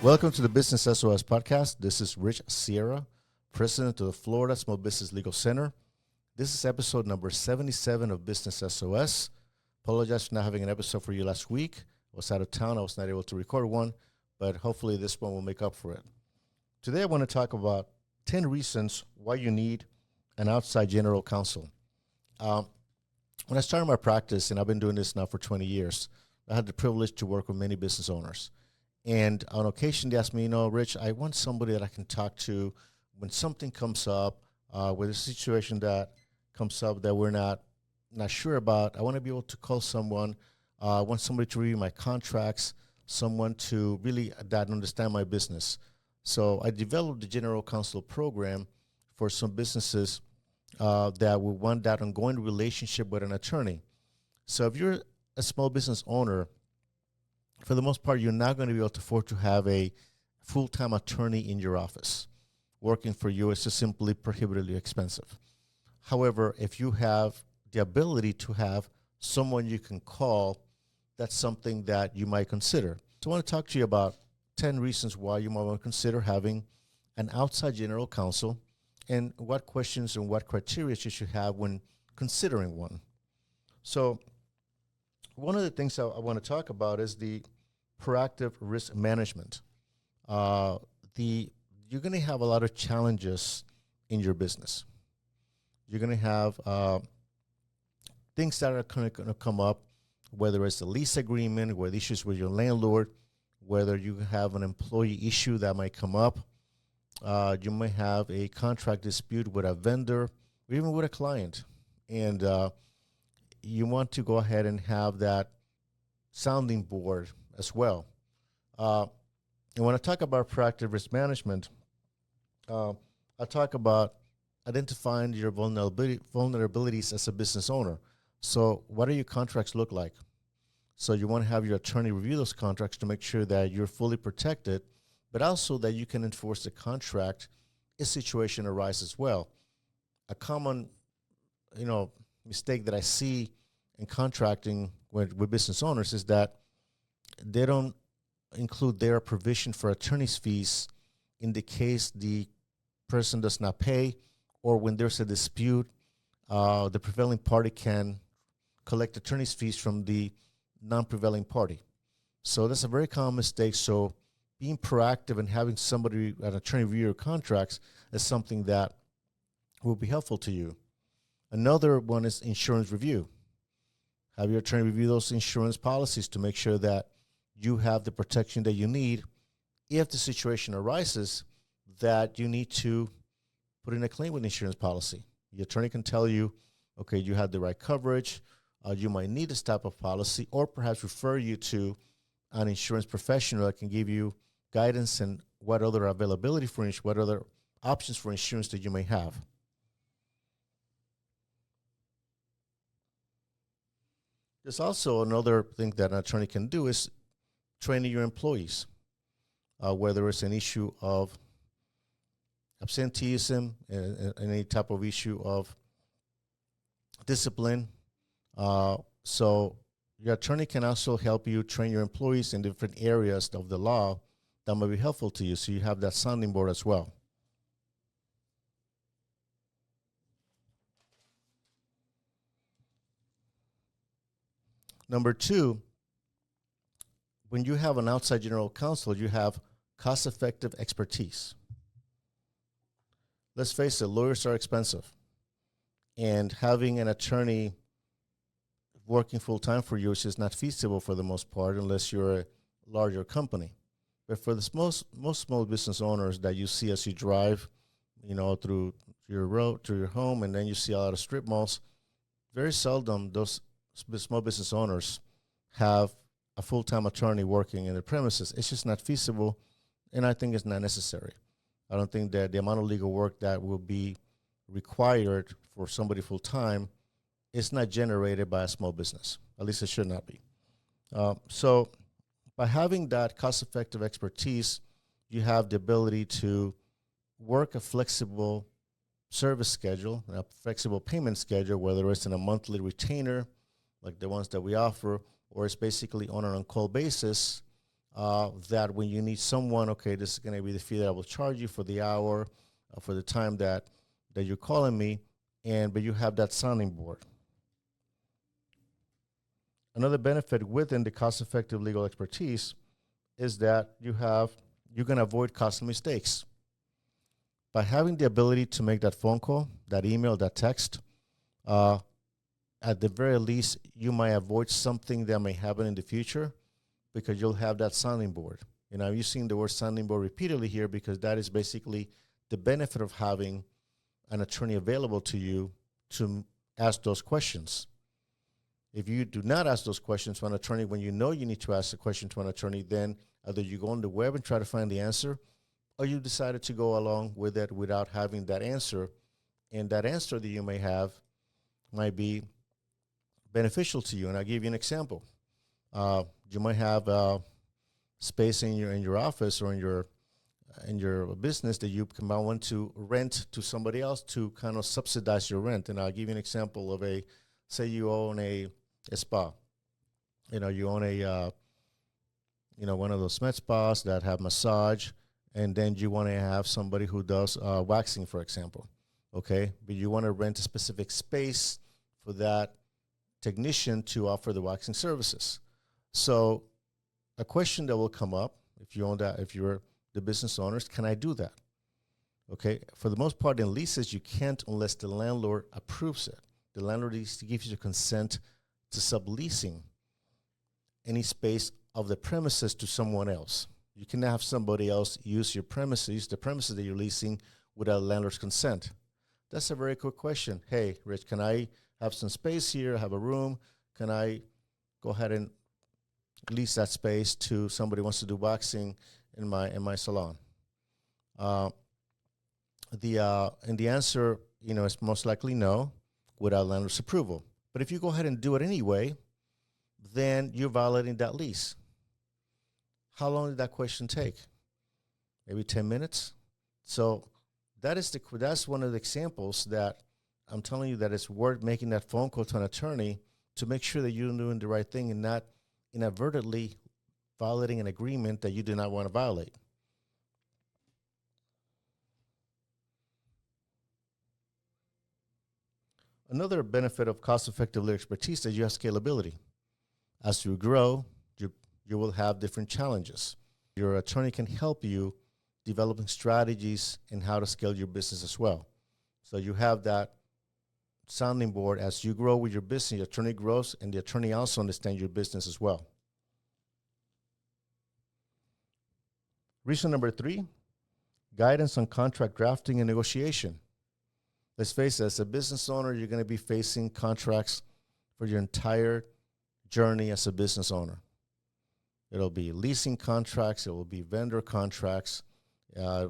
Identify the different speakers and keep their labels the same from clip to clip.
Speaker 1: Welcome to the Business SOS podcast. This is Rich Sierra, president of the Florida Small Business Legal Center. This is episode number 77 of Business SOS. Apologize for not having an episode for you last week. I was out of town. I was not able to record one, but hopefully this one will make up for it. Today I want to talk about 10 reasons why you need an outside general counsel. When I started my practice, and I've been doing this now for 20 years, I had the privilege to work with many business owners. And on occasion, they ask me, Rich, I want somebody that I can talk to when something comes up, with a situation that comes up that we're not sure about. I want to be able to call someone. I want somebody to review my contracts, someone to really that understand my business. So I developed the General Counsel program for some businesses that will want that ongoing relationship with an attorney. So if you're a small business owner, for the most part, you're not going to be able to afford to have a full-time attorney in your office. Working for you is just simply prohibitively expensive. However, if you have the ability to have someone you can call, that's something that you might consider. So I want to talk to you about 10 reasons why you might want to consider having an outside general counsel and what questions and what criteria you should have when considering one. So one of the things I want to talk about is the proactive risk management. You're going to have a lot of challenges in your business. You're going to have things that are going to come up, whether it's a lease agreement, whether issues with your landlord, whether you have an employee issue that might come up. You may have a contract dispute with a vendor or even with a client. And you want to go ahead and have that sounding board as well. And when I talk about proactive risk management, I talk about identifying your vulnerabilities as a business owner. So what do your contracts look like? So you want to have your attorney review those contracts to make sure that you're fully protected, but also that you can enforce the contract if situation arises as well. A common, mistake that I see in contracting with business owners is that they don't include their provision for attorney's fees in the case the person does not pay, or when there's a dispute, the prevailing party can collect attorney's fees from the non-prevailing party. So that's a very common mistake. So being proactive and having somebody, an attorney, review your contracts is something that will be helpful to you. Another one is insurance review. Have your attorney review those insurance policies to make sure that you have the protection that you need if the situation arises that you need to put in a claim with insurance policy. The attorney can tell you, okay, you have the right coverage, you might need this type of policy, or perhaps refer you to an insurance professional that can give you guidance and what other availability for what other options for insurance that you may have. There's also another thing that an attorney can do is training your employees, whether it's an issue of absenteeism, any type of issue of discipline. So your attorney can also help you train your employees in different areas of the law that might be helpful to you, so you have that sounding board as well. Number two, when you have an outside general counsel, you have cost-effective expertise. Let's face it, lawyers are expensive. And having an attorney working full-time for you is just not feasible for the most part unless you're a larger company. But for the most small business owners that you see as you drive, through your road, to your home, and then you see a lot of strip malls, very seldom those small business owners have a full-time attorney working in their premises. It's just not feasible, and I think it's not necessary. I don't think that the amount of legal work that will be required for somebody full-time is not generated by a small business. At least it should not be. So by having that cost-effective expertise, you have the ability to work a flexible service schedule, a flexible payment schedule, whether it's in a monthly retainer, like the ones that we offer, or it's basically on an on-call basis, that when you need someone, okay, this is going to be the fee that I will charge you for the hour, for the time that you're calling me, but you have that sounding board. Another benefit within the cost-effective legal expertise is that you're going to avoid costly mistakes. By having the ability to make that phone call, that email, that text, at the very least, you might avoid something that may happen in the future because you'll have that sounding board. And I'm using the word sounding board repeatedly here because that is basically the benefit of having an attorney available to you to ask those questions. If you do not ask those questions to an attorney when you know you need to ask a question to an attorney, then either you go on the web and try to find the answer, or you decided to go along with it without having that answer. And that answer that you may have might be beneficial to you. And I'll give you an example. You might have space in your office or in your business that you might want to rent to somebody else to kind of subsidize your rent. And I'll give you an example of say you own a spa. You own one of those med spas that have massage, and then you want to have somebody who does waxing, for example. Okay, but you want to rent a specific space for that technician to offer the waxing services. So a question that will come up if you're the business owners, can I do that? Okay, for the most part in leases, you can't unless the landlord approves it. The landlord needs to give you the consent to subleasing any space of the premises to someone else. You cannot have somebody else use the premises that you're leasing without a landlord's consent. That's a very quick question. Hey, Rich, can I have some space here? I have a room. Can I go ahead and lease that space to somebody who wants to do waxing in my salon? And the answer, is most likely no, without landlord's approval. But if you go ahead and do it anyway, then you're violating that lease. How long did that question take? Maybe 10 minutes. So that's one of the examples that I'm telling you that it's worth making that phone call to an attorney to make sure that you're doing the right thing and not inadvertently violating an agreement that you do not want to violate. Another benefit of cost-effective legal expertise is that you have scalability. As you grow, you will have different challenges. Your attorney can help you developing strategies and how to scale your business as well. So you have that sounding board as you grow with your business, your attorney grows, and the attorney also understands your business as well. Reason number 3, guidance on contract drafting and negotiation. Let's face it, as a business owner, you're going to be facing contracts for your entire journey as a business owner. It'll be leasing contracts, it will be vendor contracts,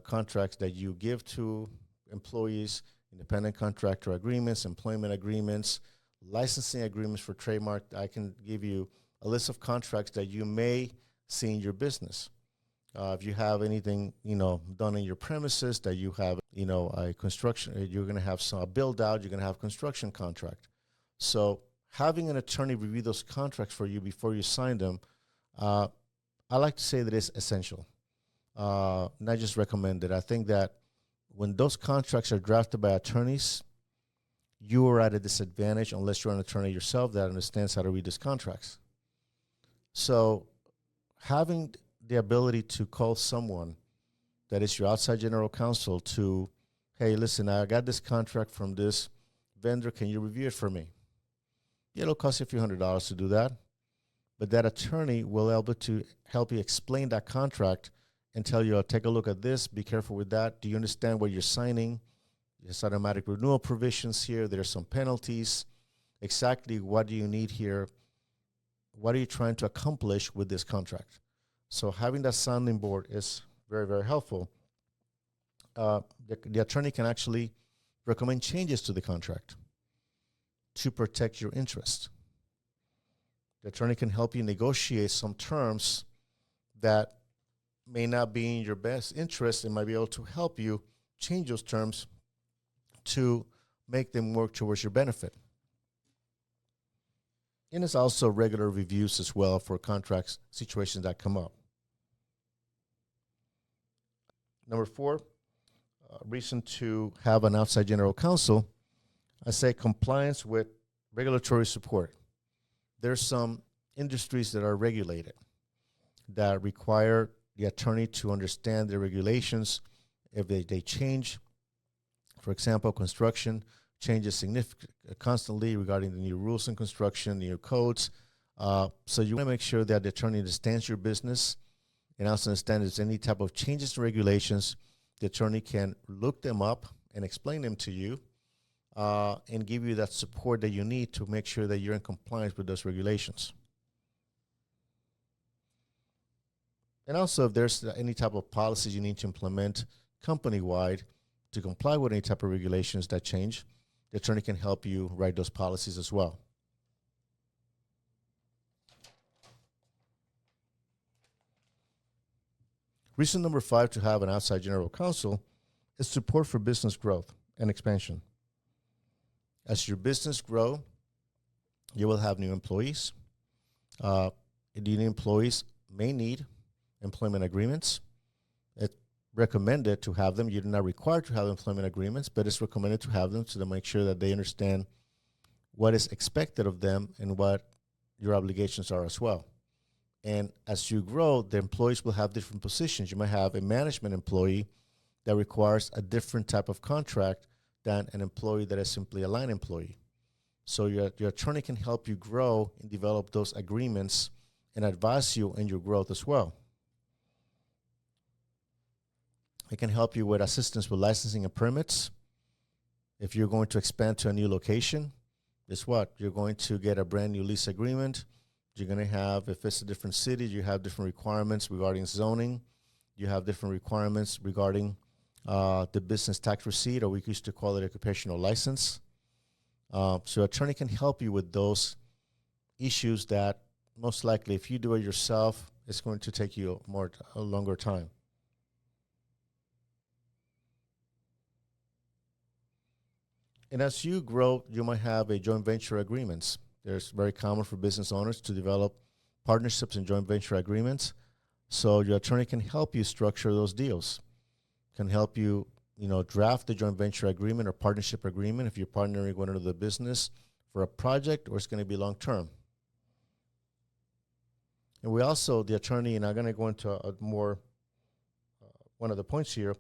Speaker 1: contracts that you give to employees, independent contractor agreements, employment agreements, licensing agreements for trademark. I can give you a list of contracts that you may see in your business. If you have anything, done in your premises that you have, a construction, you're going to have a build out, you're going to have construction contract. So having an attorney review those contracts for you before you sign them, I like to say that it's essential, not just recommended. I think that when those contracts are drafted by attorneys, you are at a disadvantage unless you're an attorney yourself that understands how to read these contracts. So having the ability to call someone that is your outside general counsel to, hey, listen, I got this contract from this vendor. Can you review it for me? Yeah, it'll cost you a few $100s to do that. But that attorney will be able to help you explain that contract and tell you, take a look at this, be careful with that. Do you understand what you're signing? There's automatic renewal provisions here. There's some penalties. Exactly what do you need here? What are you trying to accomplish with this contract? So having that sounding board is very, very helpful. The attorney can actually recommend changes to the contract to protect your interest. The attorney can help you negotiate some terms that may not be in your best interest and might be able to help you change those terms to make them work towards your benefit. And it's also regular reviews as well for contracts situations that come up. Number four, reason to have an outside general counsel, I say compliance with regulatory support. There's some industries that are regulated that require the attorney to understand the regulations if they change. For example, construction changes significantly constantly regarding the new rules in construction, new codes. So you want to make sure that the attorney understands your business and also understands if there's any type of changes to regulations. The attorney can look them up and explain them to you and give you that support that you need to make sure that you're in compliance with those regulations. And also, if there's any type of policies you need to implement company-wide to comply with any type of regulations that change, the attorney can help you write those policies as well. Reason number 5 to have an outside general counsel is support for business growth and expansion. As your business grow, you will have new employees. The new employees may need employment agreements. It's recommended to have them. You're not required to have employment agreements, but it's recommended to have them to make sure that they understand what is expected of them and what your obligations are as well. And as you grow, the employees will have different positions. You might have a management employee that requires a different type of contract than an employee that is simply a line employee. So your attorney can help you grow and develop those agreements and advise you in your growth as well. It can help you with assistance with licensing and permits. If you're going to expand to a new location, guess what? You're going to get a brand new lease agreement. You're going to have, if it's a different city, you have different requirements regarding zoning. You have different requirements regarding the business tax receipt, or we used to call it occupational license. So attorney can help you with those issues that most likely, if you do it yourself, it's going to take you a longer time. And as you grow, you might have a joint venture agreements. There's very common for business owners to develop partnerships and joint venture agreements. So your attorney can help you structure those deals, can help you, draft the joint venture agreement or partnership agreement if you're partnering with another business for a project or it's going to be long term. And we also, the attorney, and I'm going to go into one of the points here,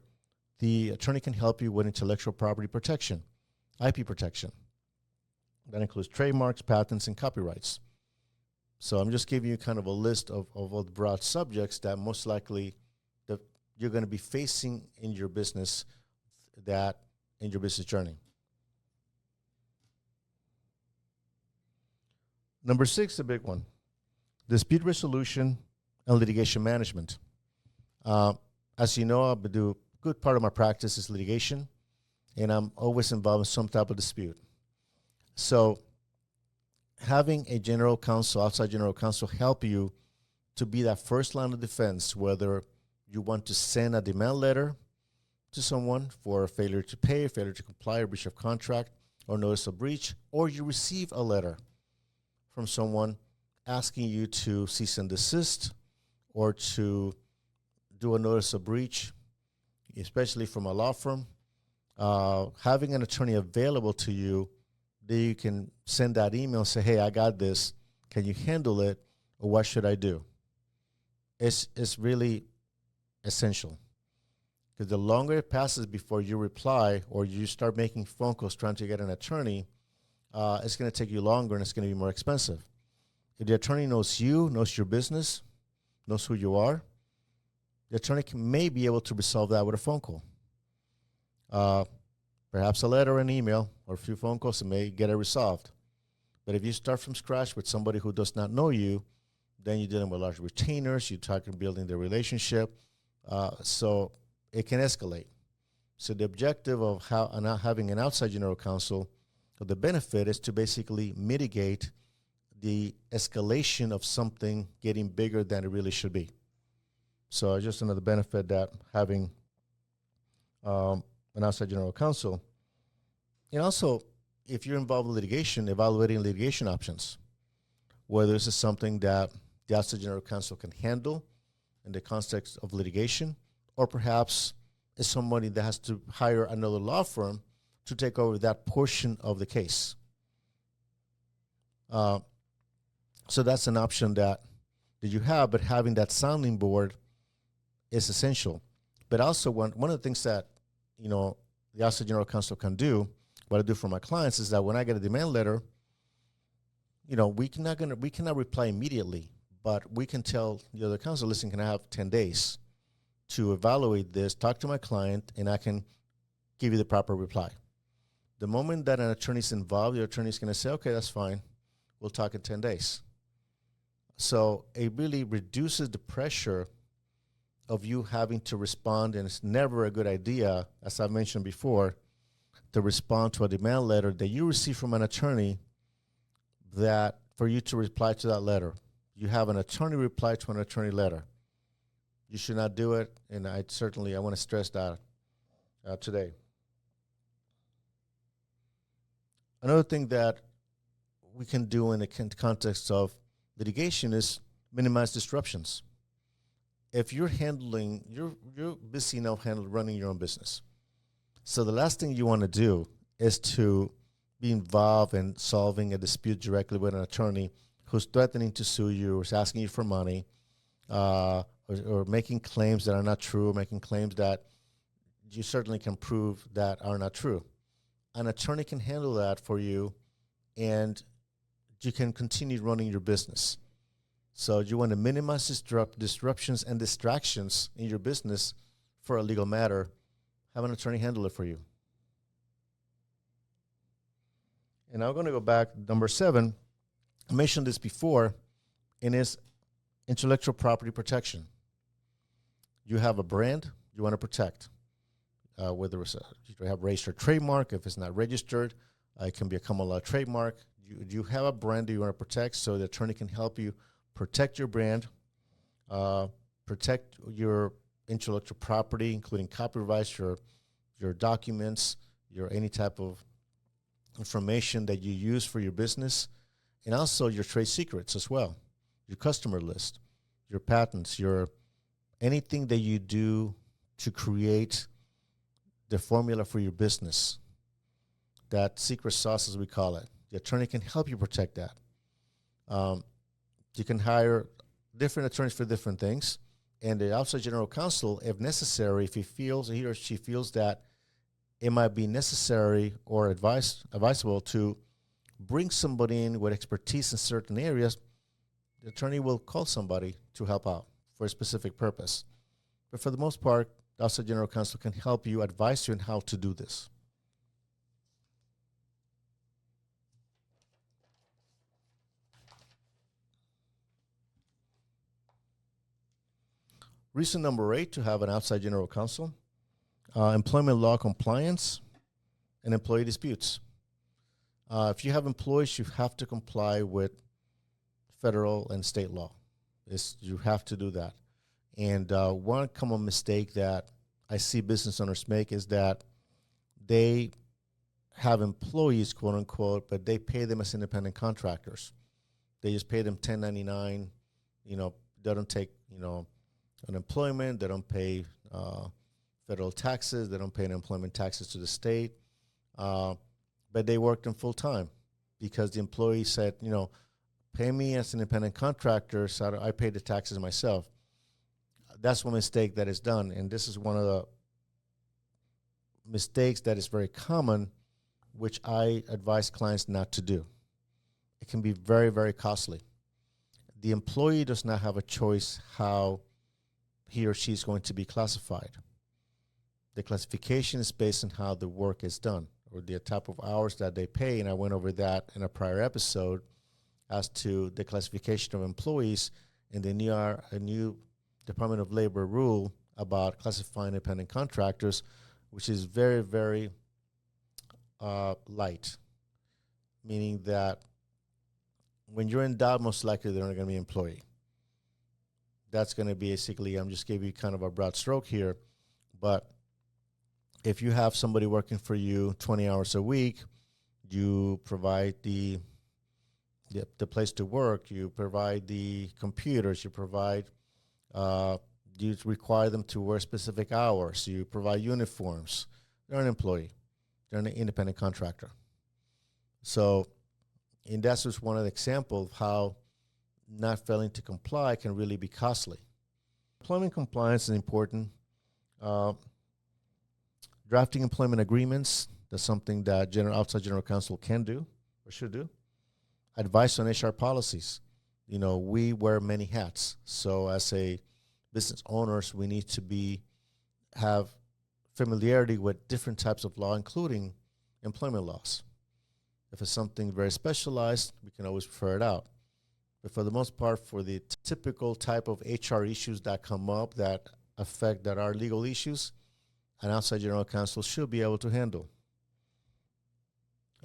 Speaker 1: the attorney can help you with intellectual property protection, IP protection. That includes trademarks, patents, and copyrights. So I'm just giving you kind of a list of all the broad subjects that most likely that you're going to be facing in your business, in your business journey. Number 6, a big one, dispute resolution and litigation management. As you know, I do a good part of my practice is litigation, and I'm always involved in some type of dispute. So having a general counsel, outside general counsel, help you to be that first line of defense, whether you want to send a demand letter to someone for a failure to pay, failure to comply, or breach of contract, or notice of breach, or you receive a letter from someone asking you to cease and desist or to do a notice of breach, especially from a law firm, having an attorney available to you, then you can send that email and say, hey, I got this. Can you handle it? Or what should I do? It's really essential. Because the longer it passes before you reply or you start making phone calls trying to get an attorney, it's going to take you longer and it's going to be more expensive. If the attorney knows you, knows your business, knows who you are, the attorney may be able to resolve that with a phone call. Perhaps a letter or an email or a few phone calls and may get it resolved. But if you start from scratch with somebody who does not know you, then you're dealing with large retainers, you're talking building the relationship, so it can escalate. So the objective of having an outside general counsel, the benefit is to basically mitigate the escalation of something getting bigger than it really should be. So just another benefit that having an outside general counsel. And also, if you're involved in litigation, evaluating litigation options, whether this is something that the outside general counsel can handle in the context of litigation, or perhaps is somebody that has to hire another law firm to take over that portion of the case. So that's an option that you have, but having that sounding board is essential. But also one of the things that, the Outside General Counsel can do, what I do for my clients, is that when I get a demand letter, we cannot reply immediately, but we can tell the other counsel, listen, can I have 10 days to evaluate this, talk to my client, and I can give you the proper reply. The moment that an attorney is involved, the attorney is going to say, okay, that's fine. We'll talk in 10 days. So it really reduces the pressure of you having to respond, and it's never a good idea, as I've mentioned before, to respond to a demand letter that you receive from an attorney, that for you to reply to that letter. You have an attorney reply to an attorney letter. You should not do it, and I want to stress that today. Another thing that we can do in the context of litigation is minimize disruptions. If you're busy enough running your own business. So the last thing you want to do is to be involved in solving a dispute directly with an attorney who's threatening to sue you, or is asking you for money, or making claims that are not true, making claims that you certainly can prove that are not true. An attorney can handle that for you, and you can continue running your business. So you want to minimize disruptions and distractions in your business for a legal matter. Have an attorney handle it for you. And I'm going to go back, number 7. I mentioned this before, and it's intellectual property protection. You have a brand you want to protect, whether it's you have registered trademark. If it's not registered, it can be a common law trademark. You have a brand that you want to protect, so the attorney can help you protect your brand, protect your intellectual property, including copyrights, your documents, your any type of information that you use for your business, and also your trade secrets as well, your customer list, your patents, your anything that you do to create the formula for your business, that secret sauce, as we call it. The attorney can help you protect that. You can hire different attorneys for different things, and the Outside General Counsel, if necessary, if he or she feels that it might be necessary or advisable to bring somebody in with expertise in certain areas, the attorney will call somebody to help out for a specific purpose. But for the most part, the Outside General Counsel can help you, advise you on how to do this. Reason number 8 to have an Outside General Counsel: employment law compliance and employee disputes. If you have employees, you have to comply with federal and state law. You have to do that. And one common mistake that I see business owners make is that they have employees, quote unquote, but they pay them as independent contractors. They just pay them 1099. They don't take, unemployment. They don't pay federal taxes. They don't pay unemployment taxes to the state. But they work them full time because the employee said, pay me as an independent contractor, so I pay the taxes myself. That's one mistake that is done, and this is one of the mistakes that is very common, which I advise clients not to do. It can be very, very costly. The employee does not have a choice how he or she is going to be classified. The classification is based on how the work is done, or the type of hours that they pay, and I went over that in a prior episode as to the classification of employees in the new Department of Labor rule about classifying independent contractors, which is very, very light, meaning that when you're in doubt, most likely they're not going to be an employee. That's going to be basically, I'm just giving you kind of a broad stroke here, but if you have somebody working for you 20 hours a week, you provide the place to work, you provide the computers, you provide You require them to wear specific hours. You provide uniforms. They're an employee. They're an independent contractor. So, and that's just one of the examples of how not failing to comply can really be costly. Employment compliance is important. Drafting employment agreements, that's something that outside general counsel can do or should do. Advice on HR policies. We wear many hats. So as a business owners, we need to have familiarity with different types of law, including employment laws. If it's something very specialized, we can always refer it out. But for the most part, for the typical type of HR issues that come up that are legal issues, an outside general counsel should be able to handle.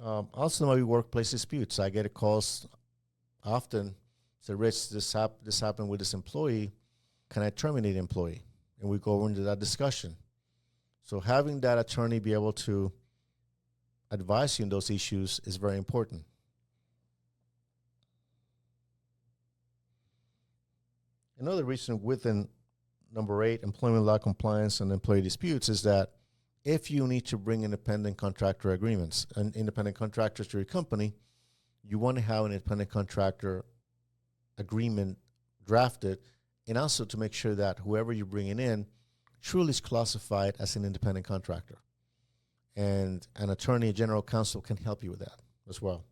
Speaker 1: Also, maybe workplace disputes. I get calls often. Say, Rich, this happened with this employee. Can I terminate the employee? And we go into that discussion. So having that attorney be able to advise you in those issues is very important. Another reason within number 8, employment law compliance and employee disputes, is that if you need to bring independent contractor agreements and independent contractors to your company, you want to have an independent contractor agreement drafted, and also to make sure that whoever you're bringing in truly is classified as an independent contractor. And an attorney, a general counsel, can help you with that as well.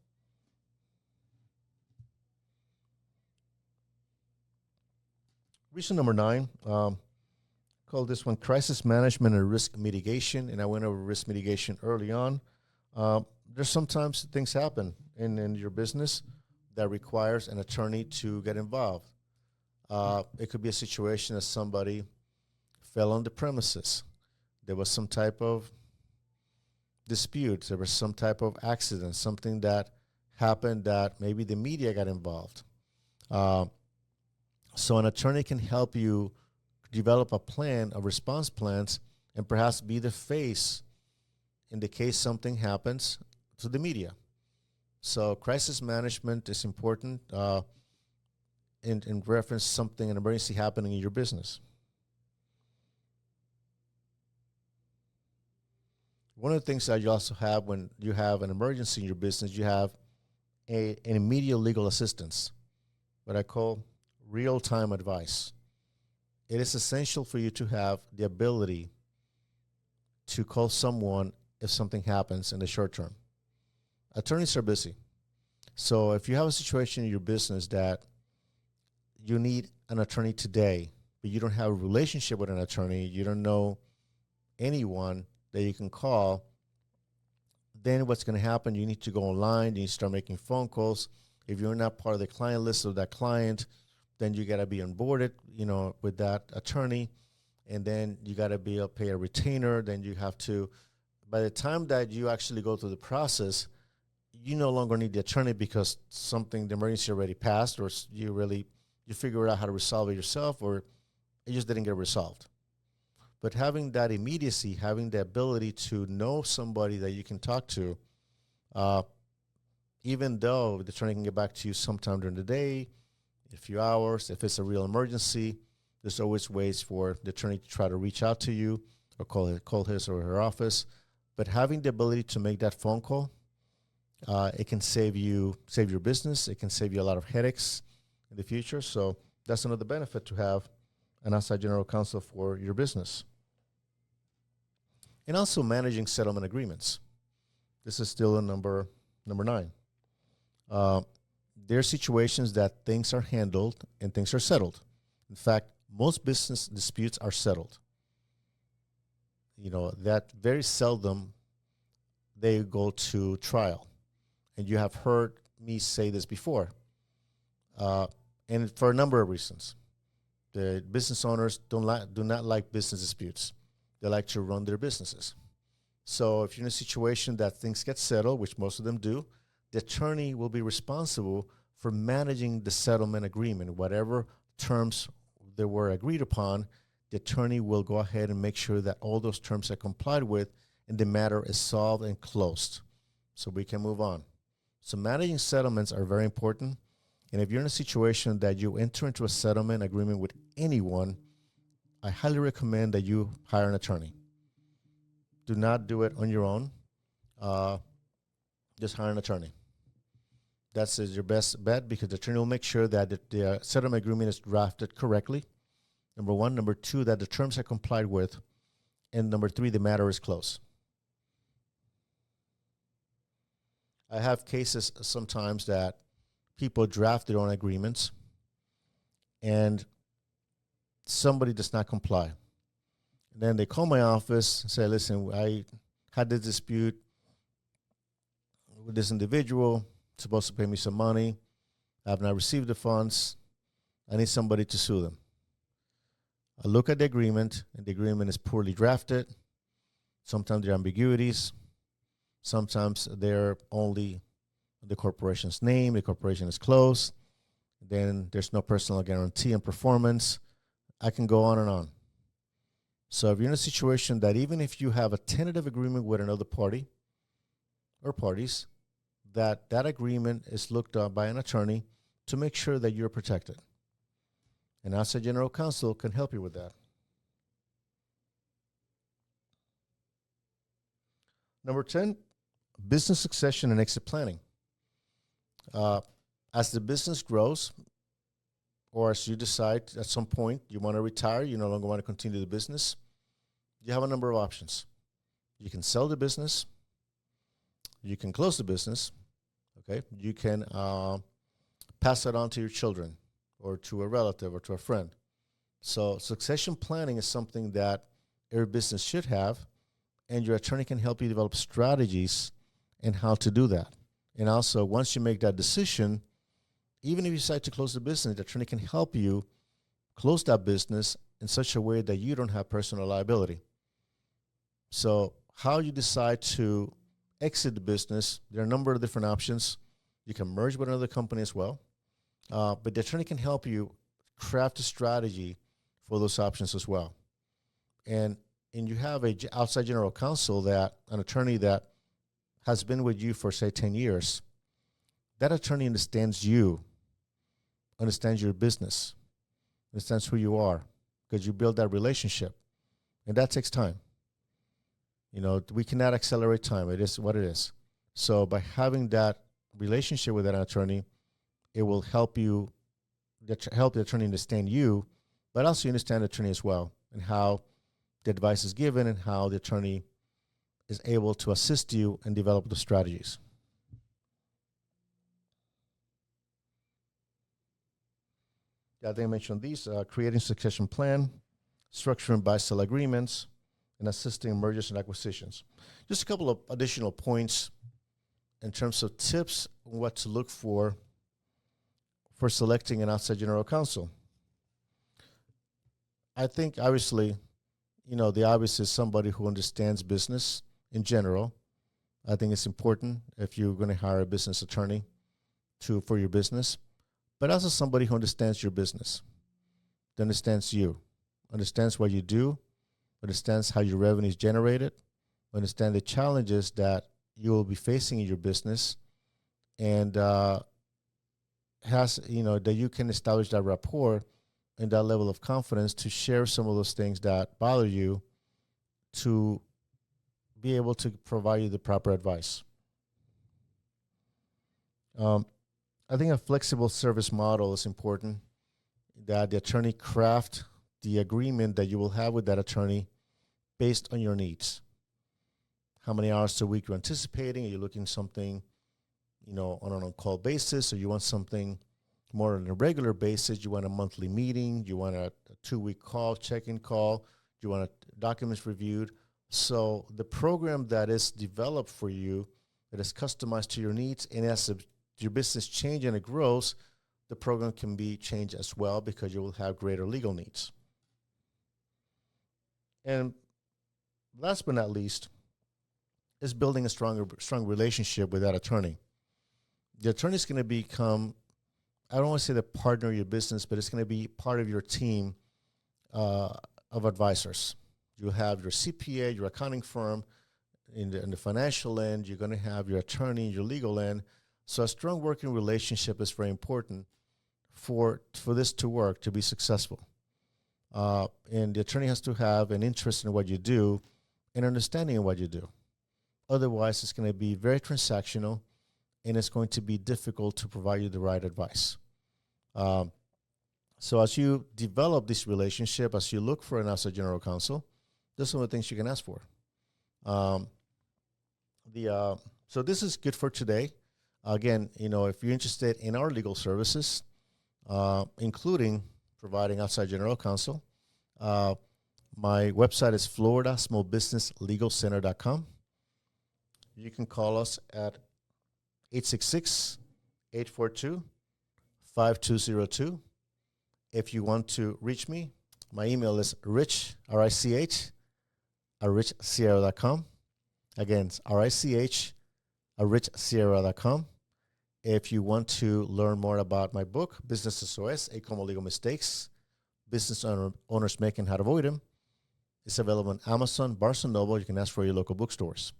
Speaker 1: Reason number 9, call this one crisis management and risk mitigation. And I went over risk mitigation early on. There's sometimes things happen in your business that requires an attorney to get involved. It could be a situation that somebody fell on the premises. There was some type of dispute. There was some type of accident, something that happened that maybe the media got involved. So an attorney can help you develop a plan, a response plans, and perhaps be the face in the case something happens to the media. So crisis management is important in reference to something, an emergency happening in your business. One of the things that you also have when you have an emergency in your business, you have an immediate legal assistance, what I call real-time advice. It is essential for you to have the ability to call someone if something happens in the short term. Attorneys are busy. So if you have a situation in your business that you need an attorney today, but you don't have a relationship with an attorney, you don't know anyone that you can call, then what's going to happen, you need to go online, you need to start making phone calls. If you're not part of the client list of that client, then you got to be onboarded, with that attorney, and then you got to be able to pay a retainer. Then you have to, by the time that you actually go through the process, you no longer need the attorney because the emergency already passed, or you figure out how to resolve it yourself, or it just didn't get resolved. But having that immediacy, having the ability to know somebody that you can talk to, even though the attorney can get back to you sometime during the day, a few hours, if it's a real emergency, there's always ways for the attorney to try to reach out to you or call his or her office. But having the ability to make that phone call, it can save your business. It can save you a lot of headaches in the future. So that's another benefit to have an outside general counsel for your business. And also managing settlement agreements. This is still number 9. There are situations that things are handled and things are settled. In fact, most business disputes are settled. That very seldom they go to trial. And you have heard me say this before. And for a number of reasons. The business owners do not like business disputes. They like to run their businesses. So if you're in a situation that things get settled, which most of them do, the attorney will be responsible for managing the settlement agreement. Whatever terms that were agreed upon, the attorney will go ahead and make sure that all those terms are complied with and the matter is solved and closed so we can move on. So managing settlements are very important. And if you're in a situation that you enter into a settlement agreement with anyone, I highly recommend that you hire an attorney. Do not do it on your own. Just hire an attorney. That's your best bet, because the attorney will make sure that the settlement agreement is drafted correctly. Number one. Number two, that the terms are complied with. And number three, the matter is closed. I have cases sometimes that people draft their own agreements and somebody does not comply. And then they call my office and say, listen, I had this dispute with this individual, supposed to pay me some money. I have not received the funds. I need somebody to sue them. I look at the agreement, and the agreement is poorly drafted. Sometimes there are ambiguities. Sometimes they're only the corporation's name. The corporation is closed. Then there's no personal guarantee on performance. I can go on and on. So if you're in a situation that even if you have a tentative agreement with another party or parties, that agreement is looked up by an attorney to make sure that you're protected. And Outside General Counsel can help you with that. Number 10, business succession and exit planning. As the business grows, or as you decide at some point you want to retire, you no longer want to continue the business, you have a number of options. You can sell the business. You can close the business. Okay. You can pass it on to your children or to a relative or to a friend. So succession planning is something that every business should have, and your attorney can help you develop strategies and how to do that. And also, once you make that decision, even if you decide to close the business, the attorney can help you close that business in such a way that you don't have personal liability. So how you decide to exit the business, there are a number of different options. You can merge with another company as well. But the attorney can help you craft a strategy for those options as well. And you have a outside general counsel, an attorney that has been with you for, say, 10 years. That attorney understands you, understands your business, understands who you are, because you build that relationship. And that takes time. We cannot accelerate time. It is what it is. So by having that relationship with that attorney, it will help the attorney understand you, but also understand the attorney as well, and how the advice is given and how the attorney is able to assist you and develop the strategies. I think I mentioned these, creating succession plan, structuring buy-sell agreements, and assisting in mergers and acquisitions. Just a couple of additional points in terms of tips on what to look for selecting an outside general counsel. I think, obviously, the obvious is somebody who understands business in general. I think it's important if you're going to hire a business attorney for your business, but also somebody who understands your business, that understands you, understands what you do, understands how your revenue is generated, understand the challenges that you will be facing in your business, and has, that you can establish that rapport and that level of confidence to share some of those things that bother you, to be able to provide you the proper advice. I think a flexible service model is important, that the attorney craft the agreement that you will have with that attorney based on your needs. How many hours a week you're anticipating? Are you looking something, on an on-call basis, or you want something more on a regular basis? You want a monthly meeting? You want a 2-week call, check-in call? You want documents reviewed? So the program that is developed for you, that is customized to your needs, and as your business changes and it grows, the program can be changed as well, because you will have greater legal needs. And last but not least is building a strong relationship with that attorney. The attorney is going to become, I don't want to say the partner of your business, but it's going to be part of your team of advisors. You'll have your CPA, your accounting firm. In the financial end, you're going to have your attorney, your legal end. So a strong working relationship is very important for this to work, to be successful. And the attorney has to have an interest in what you do and understanding of what you do. Otherwise, it's going to be very transactional, and it's going to be difficult to provide you the right advice. So as you develop this relationship, as you look for an outside general counsel, those are some of the things you can ask for. So this is good for today. Again, if you're interested in our legal services, including providing outside general counsel, my website is floridasmallbusinesslegalcenter.com. You can call us at 866-842-5202. If you want to reach me, my email is rich, R-I-C-H, at richsierra.com. Again, it's R-I-C-H, at richsierra.com. If you want to learn more about my book, Business SOS, 8 Common Legal Mistakes Business Owners Make and How to Avoid Them, it's available on Amazon, Barnes & Noble. You can ask for your local bookstores.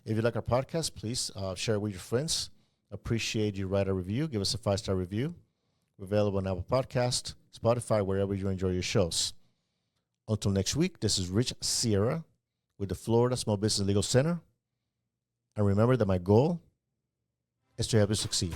Speaker 1: If you like our podcast, please share it with your friends. Appreciate you write a review. Give us a 5-star review. We're available on Apple Podcast, Spotify, wherever you enjoy your shows. Until next week, this is Rich Sierra with the Florida Small Business Legal Center. And remember that my goal is to help you succeed.